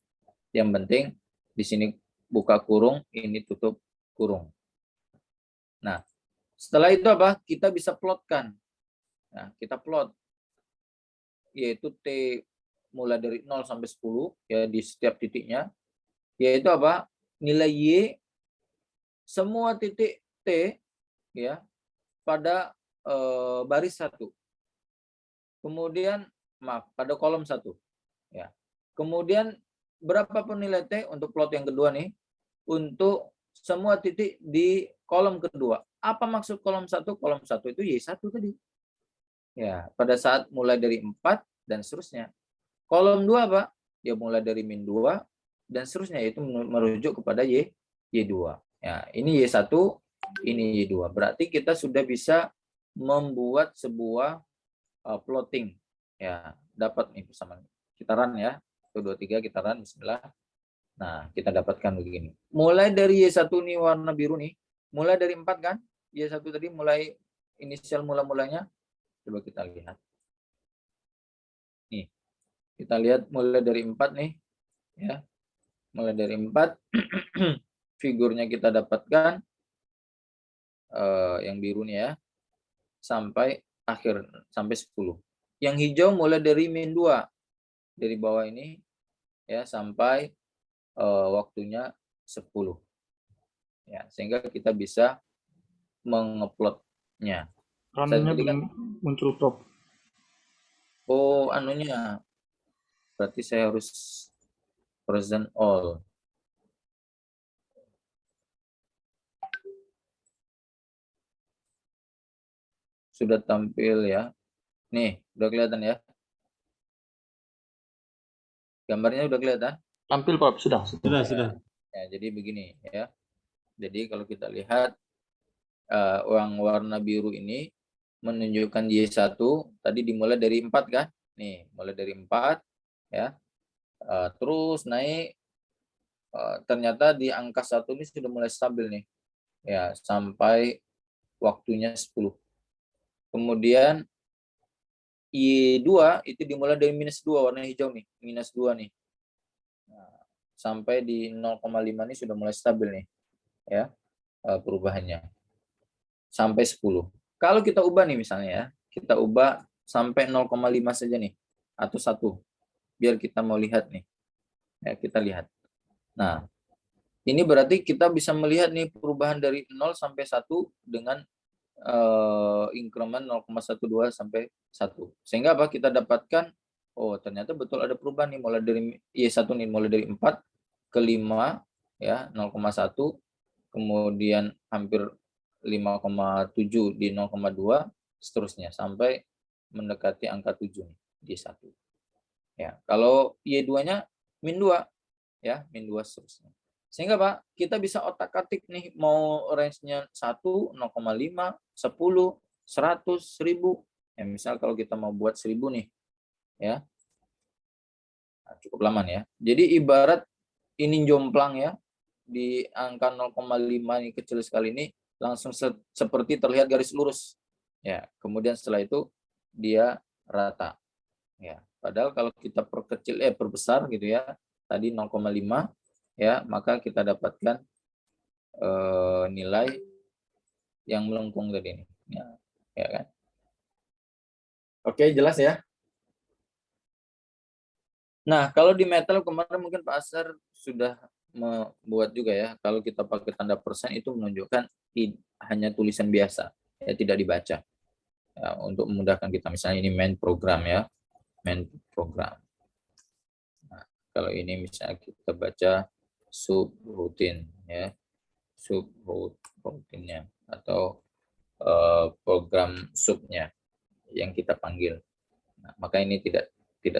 Yang penting di sini buka kurung, ini tutup kurung. Nah, setelah itu apa? Kita bisa plotkan. Nah, kita plot yaitu T mulai dari 0 sampai 10 ya di setiap titiknya. Yaitu apa? Nilai Y semua titik T ya pada baris 1. Kemudian pada kolom 1 ya. Kemudian berapapun nilai T untuk plot yang kedua nih untuk semua titik di kolom kedua. Apa maksud kolom 1? Kolom 1 itu Y1 tadi. Ya, pada saat mulai dari 4 dan seterusnya. Kolom 2 apa? Ya mulai dari min 2 dan seterusnya, yaitu merujuk kepada Y2. Ya, ini Y1, ini Y2. Berarti kita sudah bisa membuat sebuah plotting. Ya, dapat nih persamaan. Kita run ya. 1 2 3 kita run, bismillah. Nah, kita dapatkan begini. Mulai dari Y1 nih warna biru nih, mulai dari 4 kan? Y1 tadi mulai inisial mula-mulanya. Coba kita lihat. Nih. Kita lihat mulai dari 4 nih. Ya. Mulai dari 4 figurnya kita dapatkan yang biru nih ya. Sampai akhir sampai 10. Yang hijau mulai dari min 2 dari bawah ini ya sampai waktunya 10. Ya, sehingga kita bisa mengeplotnya. Runnya belum muncul Prof. Oh, anunya. Berarti saya harus present all. Sudah tampil ya. Nih, udah kelihatan ya. Gambarnya udah kelihatan? Tampil Prof, sudah. Ya, jadi begini ya. Jadi kalau kita lihat yang warna biru ini menunjukkan Y1 tadi dimulai dari 4 kan? Nih, mulai dari 4 ya. Terus naik ternyata di angka 1 ini sudah mulai stabil nih. Ya, sampai waktunya 10. Kemudian Y2 itu dimulai dari minus 2 warna hijau nih, minus 2 nih. Nah, sampai di 0,5 ini sudah mulai stabil nih. Ya, perubahannya. Sampai 10. Kalau kita ubah nih misalnya ya, kita ubah sampai 0,5 saja nih atau 1. Biar kita mau lihat nih. Ya, kita lihat. Nah, Ini berarti kita bisa melihat nih perubahan dari 0 sampai 1 dengan increment 0,12 sampai 1. Sehingga apa? Kita dapatkan, oh ternyata betul ada perubahan nih, mulai dari Y1 nih, mulai dari 4 ke 5, ya 0,1, kemudian hampir 5,7 di 0,2, seterusnya sampai mendekati angka 7 nih, di 1. Ya, kalau Y2-nya min 2, ya, min 2 seterusnya. Sehingga Pak, kita bisa otak-atik nih, mau range-nya 1, 0,5, 10, 100, 1000. Ya, misal kalau kita mau buat 1000 nih, ya. Nah, cukup lama nih ya. Jadi ibarat ini jomplang ya, di angka 0,5 ini kecil sekali ini, langsung seperti terlihat garis lurus. Ya, kemudian setelah itu dia rata. Ya, padahal kalau kita perbesar gitu ya, tadi 0,5 ya, maka kita dapatkan nilai yang melengkung tadi ini. Ya kan? Oke, jelas ya. Nah, kalau di metal kemarin mungkin Pak Asar sudah membuat juga ya. Kalau kita pakai tanda persen itu menunjukkan hanya tulisan biasa, ya tidak dibaca. Ya, untuk memudahkan kita, misalnya ini main program ya, main program. Nah, kalau ini misalnya kita baca subroutine ya, subroutinnya atau program subnya yang kita panggil. Nah, maka ini tidak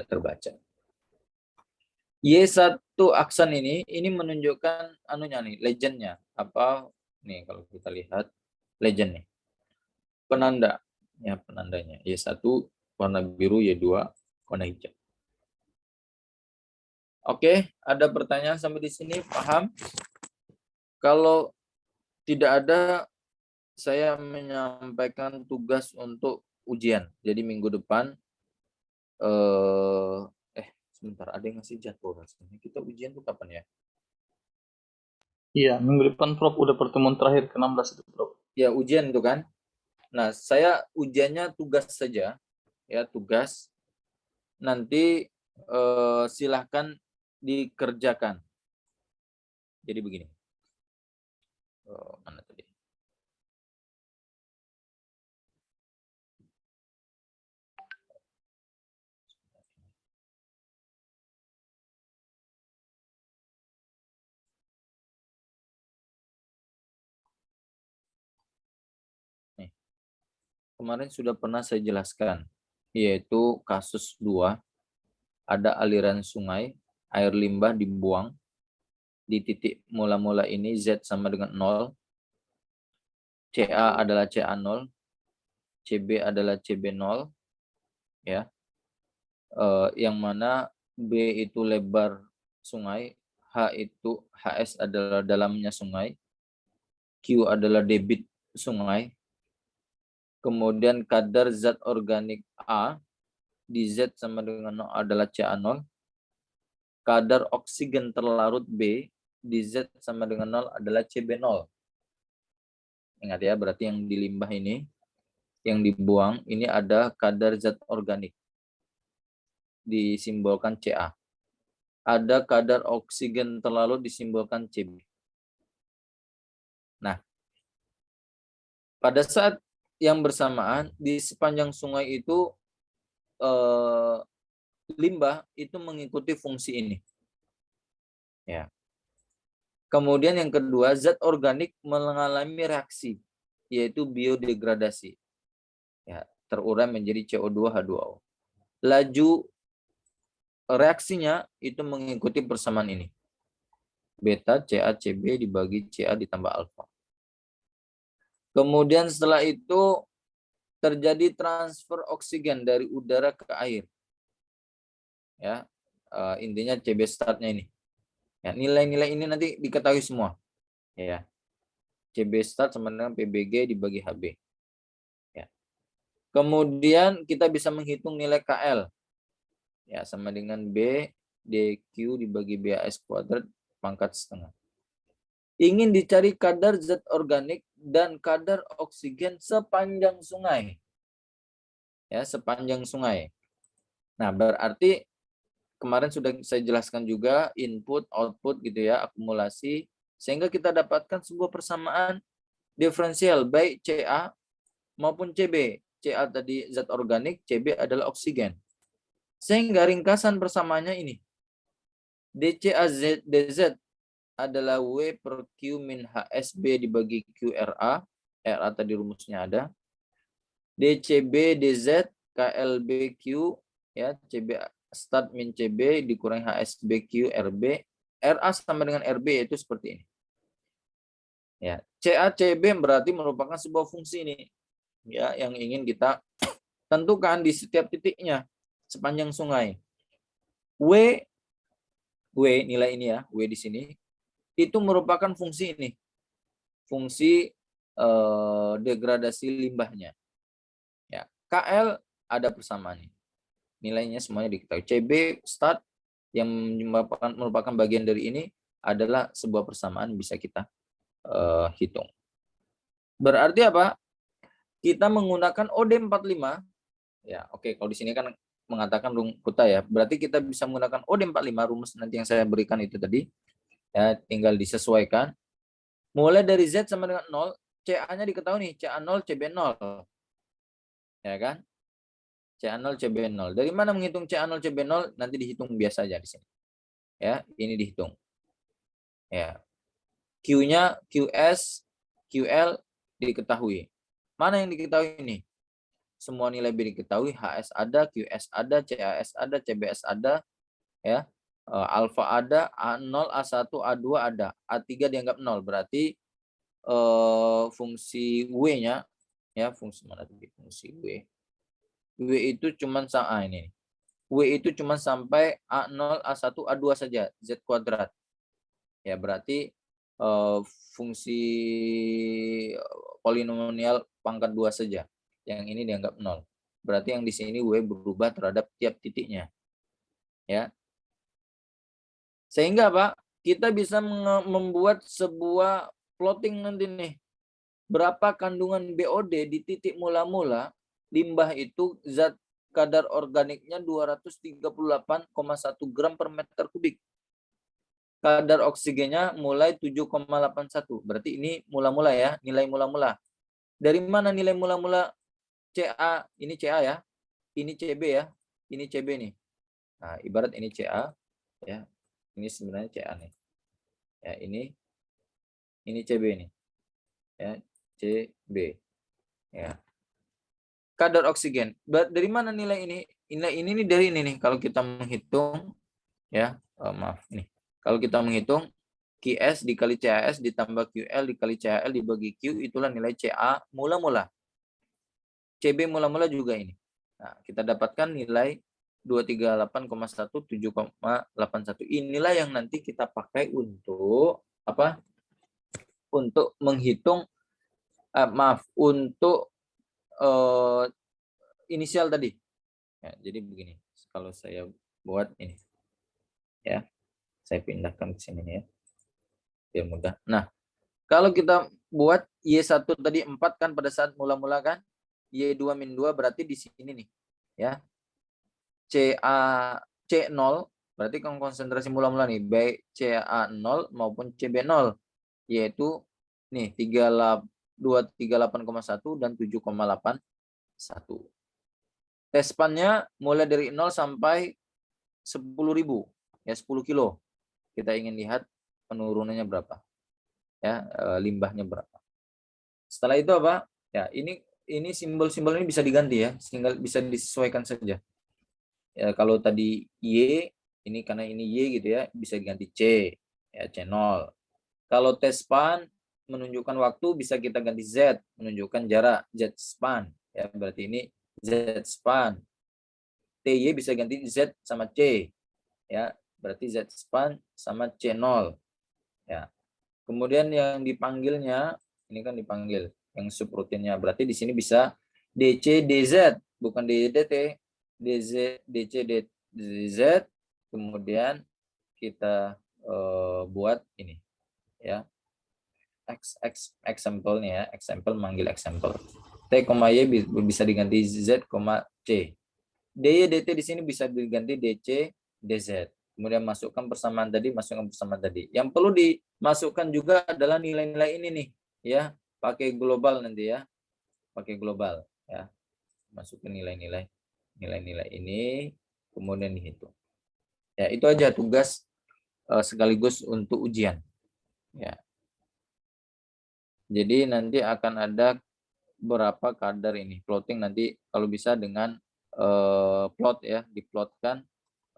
terbaca. Y1 aksen ini menunjukkan anunya nih, legendnya. Apa nih kalau kita lihat legend nih. Penanda ya, penandanya. Y1 warna biru, Y2 warna hijau. Oke, ada pertanyaan sampai di sini, paham? Kalau tidak ada, saya menyampaikan tugas untuk ujian. Jadi minggu depan sebentar, ada yang ngasih jadwal rasanya. Kita ujian tuh kapan ya? Iya, minggu depan Prof udah pertemuan terakhir ke-16 itu Prof. Ya, ujian itu kan. Nah, saya ujiannya tugas saja, ya tugas. Nanti silahkan dikerjakan. Jadi begini. Mana tadi? Nih. Kemarin sudah pernah saya jelaskan, yaitu kasus 2, ada aliran sungai, air limbah dibuang, di titik mula-mula ini Z sama dengan 0, CA adalah CA0, CB adalah CB0, ya. Yang mana B itu lebar sungai, H itu HS adalah dalamnya sungai, Q adalah debit sungai, kemudian kadar zat organik A di Z sama dengan 0 adalah CA0, kadar oksigen terlarut B di Z sama dengan 0 adalah CB0. Ingat ya, berarti yang di limbah ini, yang dibuang, ini ada kadar zat organik, disimbolkan Ca. Ada kadar oksigen terlarut, disimbolkan Cb. Nah, pada saat yang bersamaan, di sepanjang sungai itu, limbah itu mengikuti fungsi ini. Ya. Kemudian yang kedua, zat organik mengalami reaksi, yaitu biodegradasi. Ya, terurai menjadi CO2 H2O. Laju reaksinya itu mengikuti persamaan ini. Beta CaCb dibagi Ca ditambah alfa. Kemudian setelah itu terjadi transfer oksigen dari udara ke air. Ya, intinya Cb startnya ini. Ya, nilai-nilai ini nanti diketahui semua. Ya. Cb start sama dengan Pbg dibagi Hb. Ya. Kemudian kita bisa menghitung nilai Kl. Ya, sama dengan B dq dibagi BAS kuadrat pangkat setengah. Ingin dicari kadar zat organik dan kadar oksigen sepanjang sungai. Ya, sepanjang sungai. Nah, berarti kemarin sudah saya jelaskan juga input, output gitu ya, akumulasi Sehingga kita dapatkan sebuah persamaan diferensial baik Ca maupun Cb. Ca tadi zat organik, Cb adalah oksigen. Sehingga ringkasan persamaannya ini. DCAZ adalah W per Q min HSB dibagi QRA. RA tadi rumusnya ada. DCB DZ KLBQ ya, CB start min CB dikurangi HSBQ RB. RA sama dengan RB itu seperti ini. Ya, CACB berarti merupakan sebuah fungsi ini ya yang ingin kita tentukan di setiap titiknya sepanjang sungai. W nilai ini ya, W di sini itu merupakan fungsi ini. Fungsi degradasi limbahnya. Ya, KL ada persamaan ini. Nilainya semuanya diketahui. CB start yang merupakan bagian dari ini adalah sebuah persamaan bisa kita hitung. Berarti apa? Kita menggunakan OD45 ya. Oke, kalau di sini kan mengatakan kuta ya. Berarti kita bisa menggunakan OD45 rumus nanti yang saya berikan itu tadi. Ya, tinggal disesuaikan. Mulai dari Z sama dengan 0, CA-nya diketahui nih, CA0, CB0. Ya kan? CA0, CB0. Dari mana menghitung CA0, CB0? Nanti dihitung biasa aja di sini. Ya, ini dihitung. Ya. Q-nya QS, QL diketahui. Mana yang diketahui ini? Semua nilai B diketahui, HS ada, QS ada, CAS ada, CBS ada, ya. Alfa ada, A0, A1, A2 ada, A3 dianggap 0. Berarti fungsi W-nya ya, fungsi mana tadi? Fungsi W. W itu cuma ini. W itu cuma sampai A0, A1, A2 saja, Z kuadrat. Ya, berarti fungsi polinomial pangkat 2 saja. Yang ini dianggap 0. Berarti yang di sini W berubah terhadap tiap titiknya. Ya. Sehingga Pak, kita bisa membuat sebuah plotting nanti nih. Berapa kandungan BOD di titik mula-mula limbah itu zat kadar organiknya 238,1 gram per meter kubik. Kadar oksigennya mulai 7,81. Berarti ini mula-mula ya, nilai mula-mula. Dari mana nilai mula-mula CA? Ini CA ya. Ini CB ya. Ini CB nih. Nah, ibarat ini CA ya. Ini sebenarnya CA nih. Ya, ini CB nih. Ya, CB. Ya. Kadar oksigen. Dari mana nilai ini? Nilai ini nih dari ini nih. Kalau kita menghitung ya, maaf nih. Kalau kita menghitung QS dikali CAS ditambah QL dikali CAL dibagi Q, itulah nilai CA mula-mula. CB mula-mula juga ini. Nah, kita dapatkan nilai 238,1, 7,81. Inilah yang nanti kita pakai untuk apa? Untuk menghitung untuk inisial tadi. Ya, jadi begini. Kalau saya buat ini ya. Saya pindahkan ke sini ya. Biar mudah. Nah, kalau kita buat Y1 tadi 4 kan pada saat mula-mula kan, Y2 min 2 berarti di sini nih. Ya. C0 berarti konsentrasi mula-mula nih, baik CA0 maupun CB0 yaitu nih 238,1 dan 7,81. Tespannya mulai dari 0 sampai 10.000 ya, 10 kilo. Kita ingin lihat penurunannya berapa. Ya, limbahnya berapa. Setelah itu apa? Ya, ini simbol-simbol ini bisa diganti ya, sehingga bisa disesuaikan saja. Ya, kalau tadi Y, ini karena ini Y gitu ya, bisa diganti C, ya C0. Kalau T span menunjukkan waktu bisa kita ganti Z, menunjukkan jarak, Z span. Ya, berarti ini Z span. TY bisa ganti Z sama C. Ya, berarti Z span sama C0. Ya. Kemudian yang dipanggilnya, ini kan dipanggil yang subrutinnya. Berarti di sini bisa DC DZ, bukan DDT. DZ DC DZ. Kemudian kita buat ini ya. Example nih ya, example manggil example. T, Y bisa diganti Z, C. DY DT di sini bisa diganti DC DZ. Kemudian masukkan persamaan tadi, masukkan persamaan tadi. Yang perlu dimasukkan juga adalah nilai-nilai ini nih, ya. Pakai global nanti ya. Pakai global ya. Masukkan nilai-nilai ini kemudian dihitung. Ya, itu aja tugas sekaligus untuk ujian. Ya. Jadi nanti akan ada berapa kadar ini plotting nanti kalau bisa dengan plot ya, diplotkan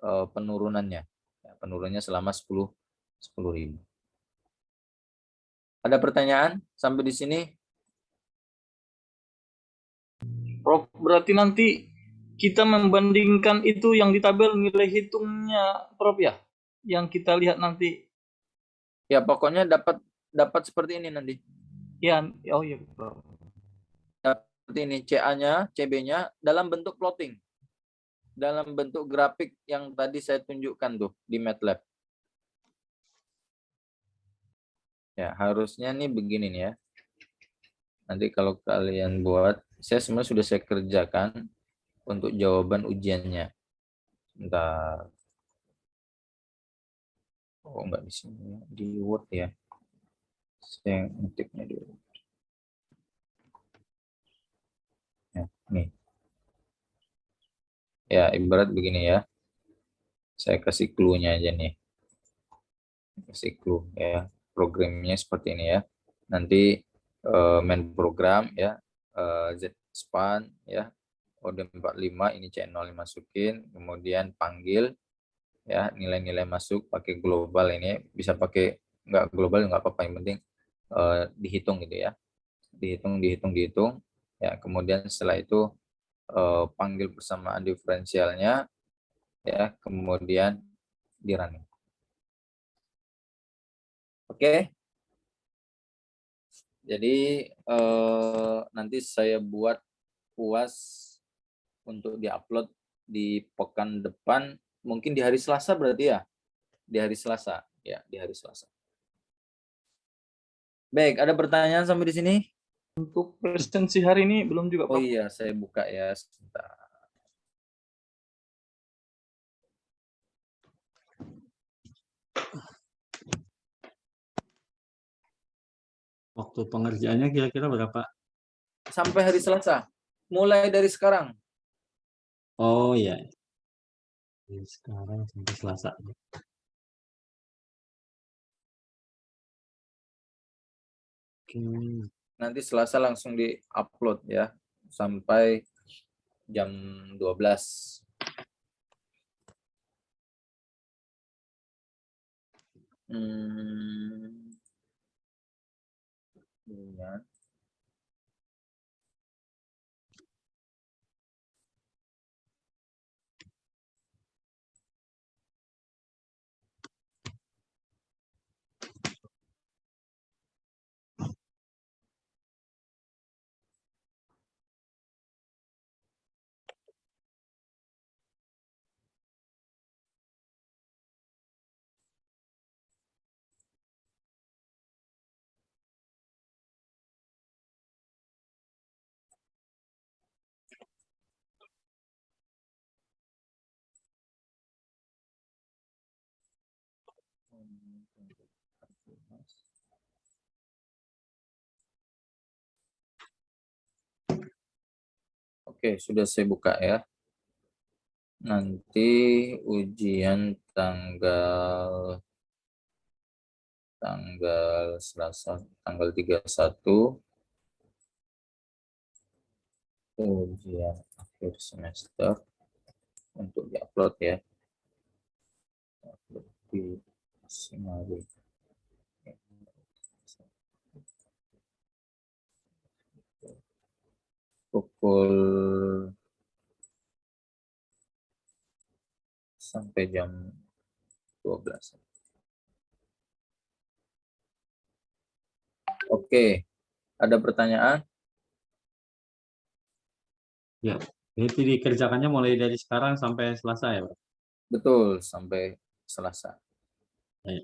penurunannya. Ya, penurunannya selama 10.000. Ada pertanyaan sampai di sini? Prof, berarti nanti kita membandingkan itu yang di tabel nilai hitungnya, Prof ya? Yang kita lihat nanti. Ya, pokoknya dapat seperti ini nanti. Ya, oh iya, Prof. Seperti ini CA-nya, CB-nya dalam bentuk plotting. Dalam bentuk grafik yang tadi saya tunjukkan tuh di MATLAB. Ya, harusnya nih begini nih ya. Nanti kalau kalian buat, saya sebenarnya sudah saya kerjakan untuk jawaban ujiannya. Bentar. Oh, enggak di sini, di Word ya. Saya ngetiknya di Word. Ya, nih. Ya, ibarat begini ya. Saya kasih clue-nya aja nih. Kasih clue ya. Programnya seperti ini ya. Nanti main program ya. Z-span ya. Kode 45 ini channel dimasukin, kemudian panggil ya, nilai-nilai masuk pakai global, ini bisa pakai nggak global nggak apa-apa, yang penting dihitung gitu ya, dihitung ya, kemudian setelah itu panggil persamaan diferensialnya ya, kemudian di running. Oke. Jadi nanti saya buat UAS untuk diupload di pekan depan, mungkin di hari Selasa berarti ya, di hari Selasa ya, di hari Selasa. Baik, ada pertanyaan sampai di sini? Untuk presensi hari ini belum juga, Oh Prof. iya, saya buka ya sebentar. Waktu pengerjaannya kira-kira berapa? Sampai hari Selasa, mulai dari sekarang. Oh iya. Dari sekarang sampai Selasa. Oke. Nanti Selasa langsung di-upload ya, sampai jam 12. Ya. Oke, sudah saya buka ya. Nanti ujian tanggal Selasa, tanggal 31, ujian akhir semester untuk diupload ya. Upload di Sinari. Pukul sampai jam 12. Oke, ada pertanyaan? Ya. Jadi dikerjakannya mulai dari sekarang sampai Selasa ya, Pak? Betul, sampai Selasa. Ya.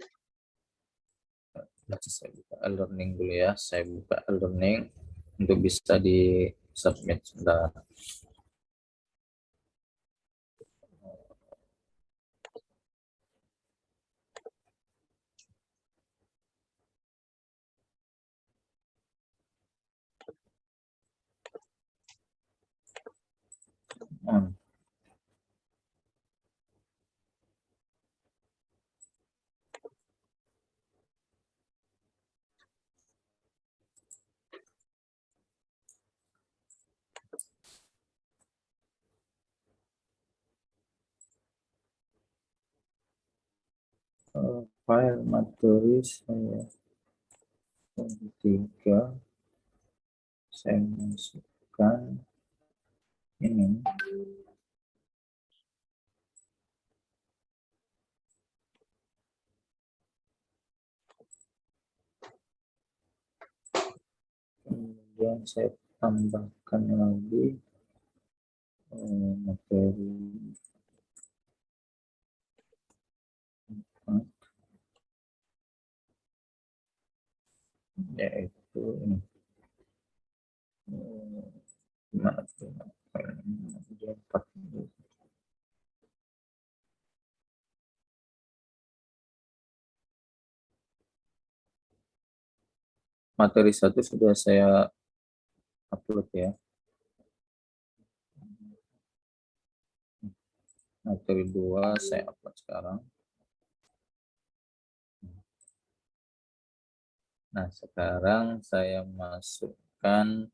Saya buka e-learning dulu ya. Saya buka e-learning untuk bisa di submit. Sebentar. File materi saya 3 saya masukkan ini. Kemudian saya tambahkan lagi materi 4, yaitu ini. Mana tuh? Dia 4. Materi 1 sudah saya upload ya. Materi 2 saya upload sekarang. Nah, sekarang saya masukkan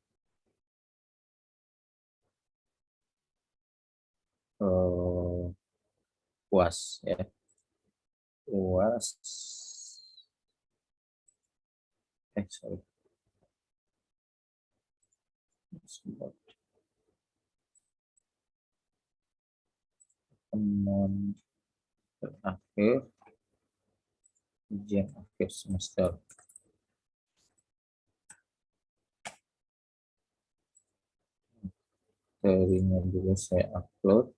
UAS ya. UAS. Sorry. Temuan terakhir ujian akhir semester. Materinya juga saya upload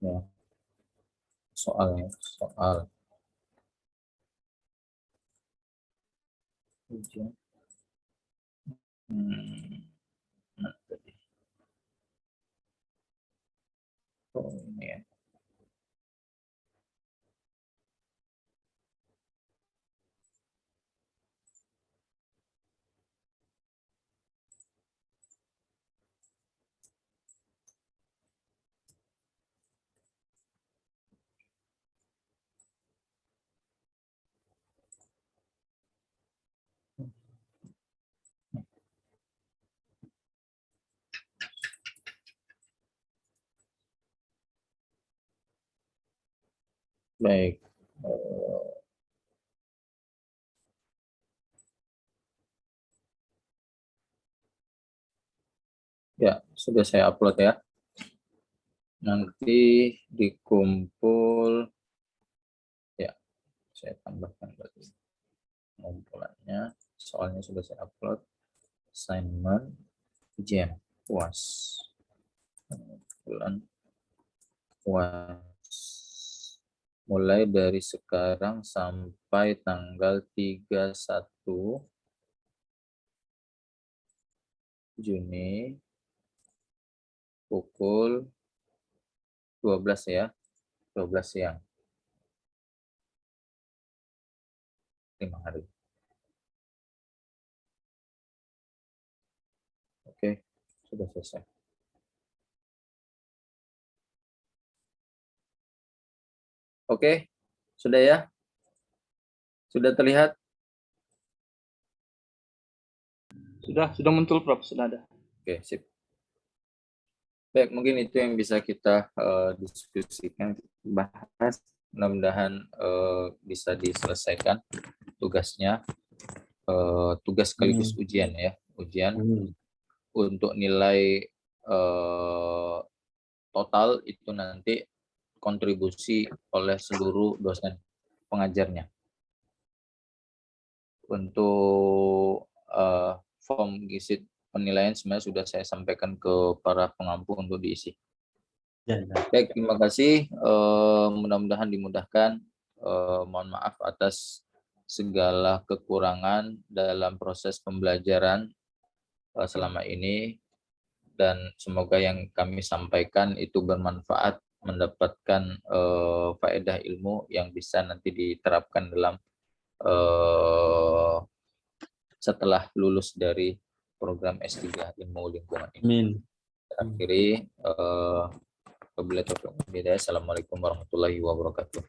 ya, soal ujian. Oh, ini ya. Baik. Ya, sudah saya upload ya. Nanti dikumpul ya, saya tambahkan lagi pengumpulannya. Soalnya sudah saya upload. Assignment ujian UAS. Pengumpulan UAS. Mulai dari sekarang sampai tanggal 31 Juni pukul 12 ya, 12 siang. 5 hari. Oke, sudah selesai. Oke, sudah ya? Sudah terlihat? Sudah muncul Prof, sudah ada. Oke, sip. Baik, mungkin itu yang bisa kita diskusikan, bahas. Mudah-mudahan bisa diselesaikan tugasnya. Tugas sekaligus ujian ya. Ujian untuk nilai total itu nanti kontribusi oleh seluruh dosen pengajarnya. Untuk form gisit penilaian sebenarnya sudah saya sampaikan ke para pengampu untuk diisi. Baik, terima kasih. Mudah-mudahan dimudahkan. Mohon maaf atas segala kekurangan dalam proses pembelajaran selama ini, dan semoga yang kami sampaikan itu bermanfaat, mendapatkan faedah ilmu yang bisa nanti diterapkan dalam setelah lulus dari program S3 Ilmu Lingkungan ini. Akhiri, wabillahi taufiq wal hidayah. Assalamualaikum warahmatullahi wabarakatuh.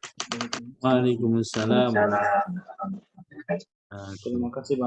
Waalaikumsalam. Terima kasih Bang.